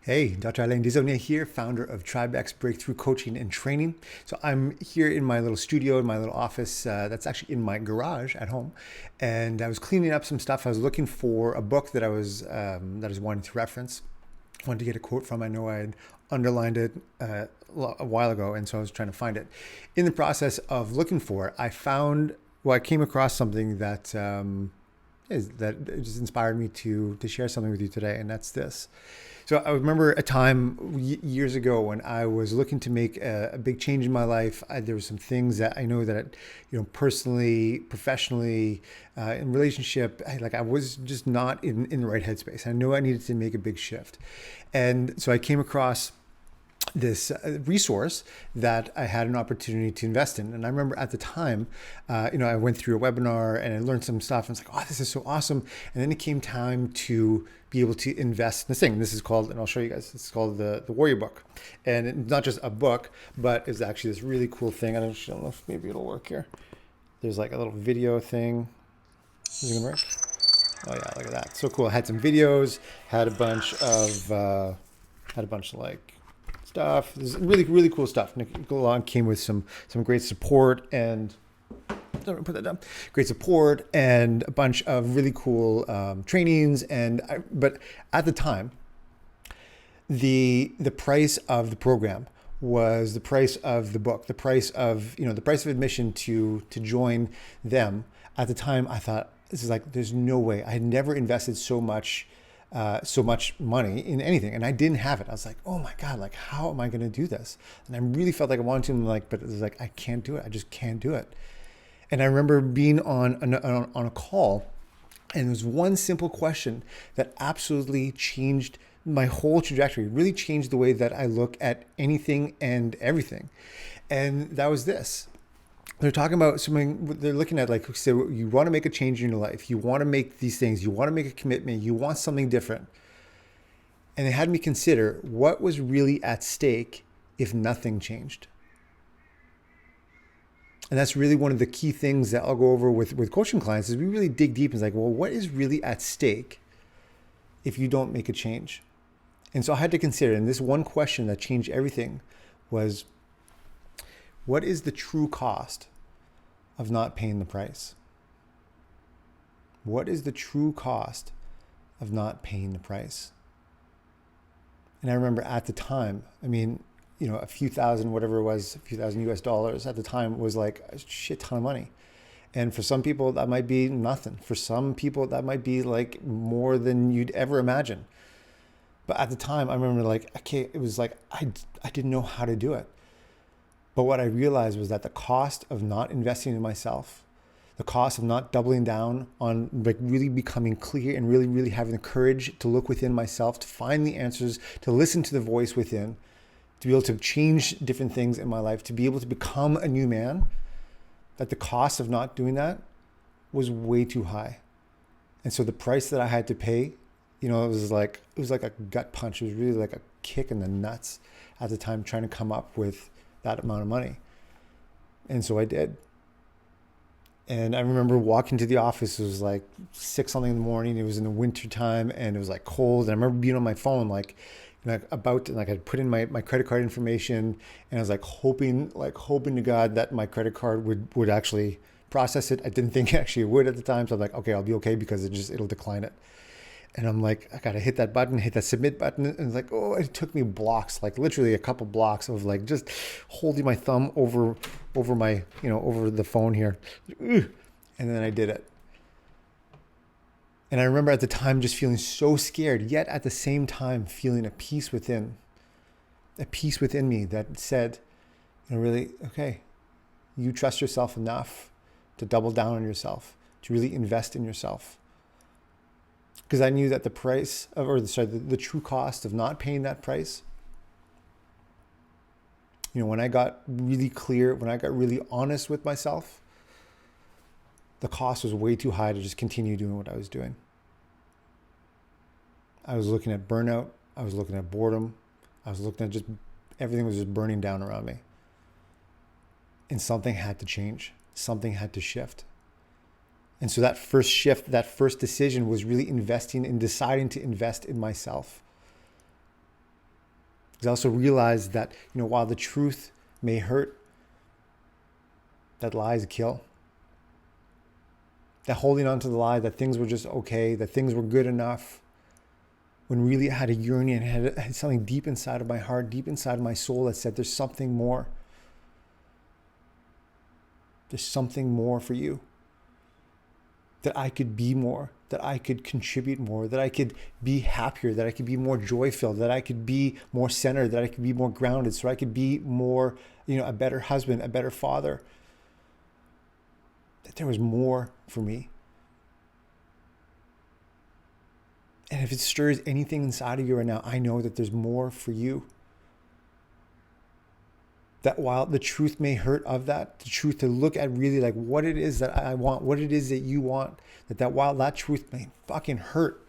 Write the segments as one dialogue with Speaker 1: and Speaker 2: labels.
Speaker 1: Hey, Dr. Alain Desaulniers here, founder of TribeX Breakthrough Coaching and Training. So I'm here in my little studio, in my little office that's actually in my garage at home. And I was cleaning up some stuff. I was looking for a book that I was wanting to reference. I wanted to get a quote from. I know I had underlined it a while ago, and so I was trying to find it. In the process of looking for it, I came across something that just inspired me to share something with you today, and that's this. So I remember a time years ago when I was looking to make a big change in my life. There were some things that I know that, personally, professionally, in relationship, I was just not in the right headspace. I knew I needed to make a big shift. And so I came across this resource that I had an opportunity to invest in. And I remember at the time, I went through a webinar and I learned some stuff. And it's like, oh, this is so awesome. And then it came time to be able to invest in this thing. This is called, and I'll show you guys, it's called the Warrior Book. And it's not just a book, but it's actually this really cool thing. I don't know if maybe it'll work here. There's like a little video thing. Is it gonna work? Oh yeah, look at that. So cool. I had some videos, had a bunch of like stuff. This is really, really cool stuff. Nick Long came with some great support and put that down. Great support and a bunch of really cool trainings. But at the time, the price of the program was the price of the book, the price of admission to join them. At the time, I thought, this is like, there's no way. I had never invested so much money in anything, and I didn't have it. I was like, oh my God, like, how am I going to do this? And I really felt like I wanted to, but it was like, I can't do it. I just can't do it. And I remember being on a call, and there was one simple question that absolutely changed my whole trajectory, really changed the way that I look at anything and everything. And that was this. They're talking about something, they're looking at, like, so you want to make a change in your life. You want to make these things. You want to make a commitment. You want something different. And they had me consider what was really at stake if nothing changed. And that's really one of the key things that I'll go over with coaching clients is we really dig deep and it's like, well, what is really at stake if you don't make a change? And so I had to consider, and this one question that changed everything was, what is the true cost of not paying the price? What is the true cost of not paying the price? And I remember at the time, a few thousand, whatever it was, a few thousand US dollars at the time was like a shit ton of money. And for some people, that might be nothing. For some people, that might be like more than you'd ever imagine. But at the time, I remember it was like, I didn't know how to do it. But what I realized was that the cost of not investing in myself, the cost of not doubling down on really becoming clear and really, really having the courage to look within myself, to find the answers, to listen to the voice within, to be able to change different things in my life, to be able to become a new man, that the cost of not doing that was way too high. And so the price that I had to pay, it was like a gut punch. It was really like a kick in the nuts at the time, trying to come up with that amount of money. And so I did. And I remember walking to the office. It was like 6 something in the morning. It was in the winter time and it was like cold. And I remember being on my phone, I'd put in my credit card information, and I was hoping to God that my credit card would actually process it. I didn't think actually it would at the time. So I'm like, okay, I'll be okay because it'll decline it. And I'm like, I gotta hit that button, hit that submit button. And it's like, oh, it took me blocks, like literally a couple blocks of just holding my thumb over my, over the phone here. And then I did it. And I remember at the time just feeling so scared, yet at the same time feeling a peace within me that said, really, okay, you trust yourself enough to double down on yourself, to really invest in yourself. Because I knew that the true cost of not paying that price, when I got really clear, when I got really honest with myself, the cost was way too high to just continue doing what I was doing. I was looking at burnout. I was looking at boredom. I was looking at just everything was just burning down around me. And something had to change. Something had to shift. And so that first shift, that first decision was really deciding to invest in myself. Because I also realized that, while the truth may hurt, that lies kill. That holding on to the lie that things were just okay, that things were good enough, when really I had a yearning and had something deep inside of my heart, deep inside of my soul that said there's something more. There's something more for you. That I could be more, that I could contribute more, that I could be happier, that I could be more joy-filled, that I could be more centered, that I could be more grounded, so I could be more, a better husband, a better father. That there was more for me. And if it stirs anything inside of you right now, I know that there's more for you. That while the truth may hurt of that, the truth to look at really like what it is that I want, what it is that you want, that while that truth may fucking hurt,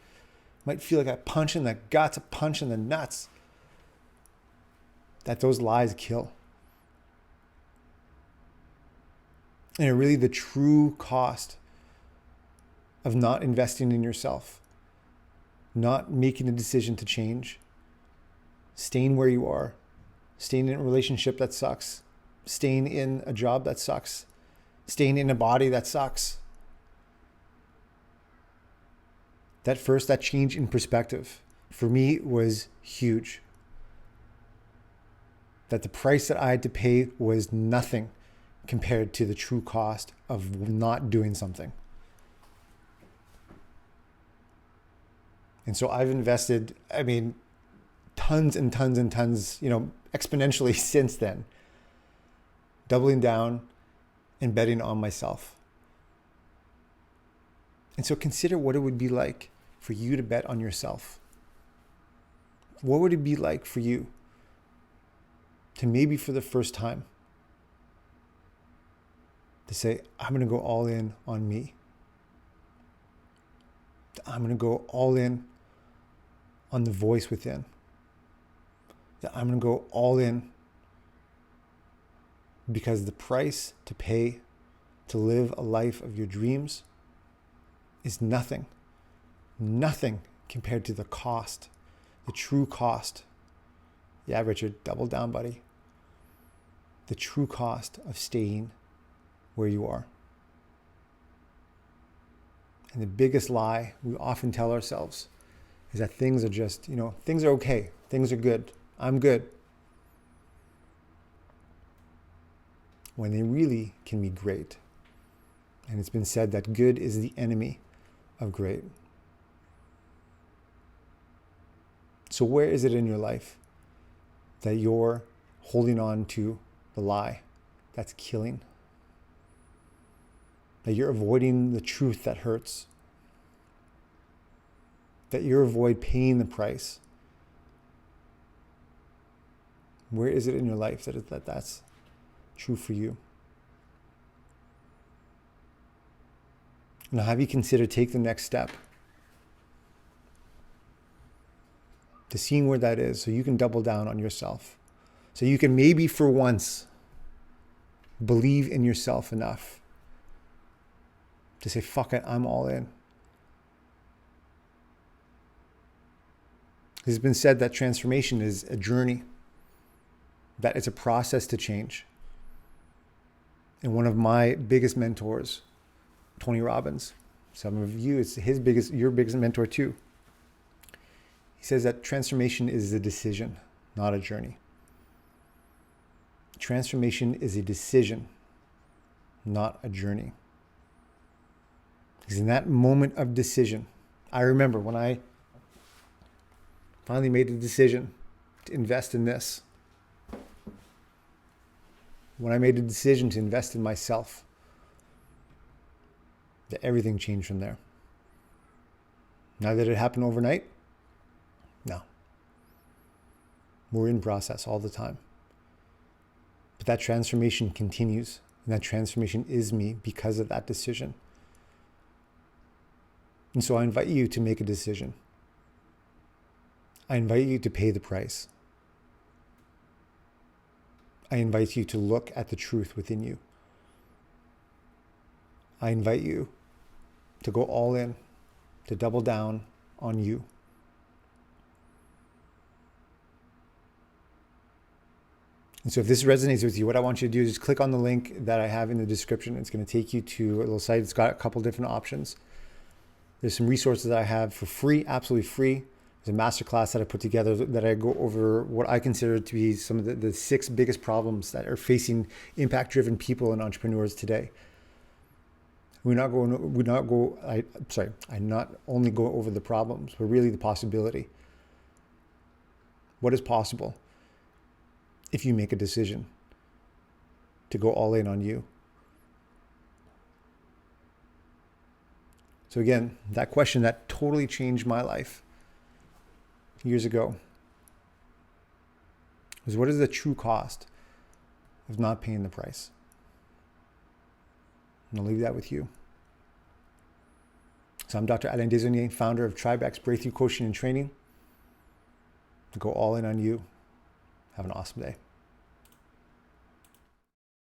Speaker 1: might feel like a punch in the guts, a punch in the nuts, that those lies kill. And really the true cost of not investing in yourself, not making a decision to change, staying where you are, staying in a relationship that sucks, staying in a job that sucks, staying in a body that sucks. That change in perspective for me was huge. That the price that I had to pay was nothing compared to the true cost of not doing something. And so I've invested, tons and tons and tons, exponentially since then, doubling down and betting on myself. And so consider what it would be like for you to bet on yourself. What would it be like for you to maybe for the first time to say, I'm going to go all in on me. I'm going to go all in on the voice within. That I'm going to go all in because the price to pay to live a life of your dreams is nothing compared to the cost, the true cost. Yeah, Richard, double down, buddy. The true cost of staying where you are. And the biggest lie we often tell ourselves is that things are just, things are okay. Things are good. I'm good. When they really can be great. And it's been said that good is the enemy of great. So where is it in your life that you're holding on to the lie that's killing? That you're avoiding the truth that hurts? That you avoid paying the price? Where is it in your life that's true for you? Now, have you considered take the next step to seeing where that is so you can double down on yourself? So you can maybe for once believe in yourself enough to say, fuck it, I'm all in. It's been said that transformation is a journey, that it's a process to change. And one of my biggest mentors, Tony Robbins, some of you, it's your biggest mentor too. He says that transformation is a decision, not a journey. Transformation is a decision, not a journey. Because in that moment of decision, I remember when I finally made a decision to invest in this. When I made a decision to invest in myself, that everything changed from there. Now, did it happen overnight? No. We're in process all the time. But that transformation continues, and that transformation is me because of that decision. And so I invite you to make a decision. I invite you to pay the price. I invite you to look at the truth within you. I invite you to go all in, to double down on you. And so if this resonates with you, what I want you to do is just click on the link that I have in the description. It's going to take you to a little site. It's got a couple different options. There's some resources that I have for free, absolutely free. There's a masterclass that I put together that I go over what I consider to be some of the 6 biggest problems that are facing impact-driven people and entrepreneurs today. I not only go over the problems, but really the possibility. What is possible if you make a decision to go all in on you? So again, that question that totally changed my life years ago was, what is the true cost of not paying the price? And I'll leave that with you. So I'm Dr. Alain Desaulniers, founder of TribeX Breakthrough Coaching and Training. To go all in on you. Have an awesome day.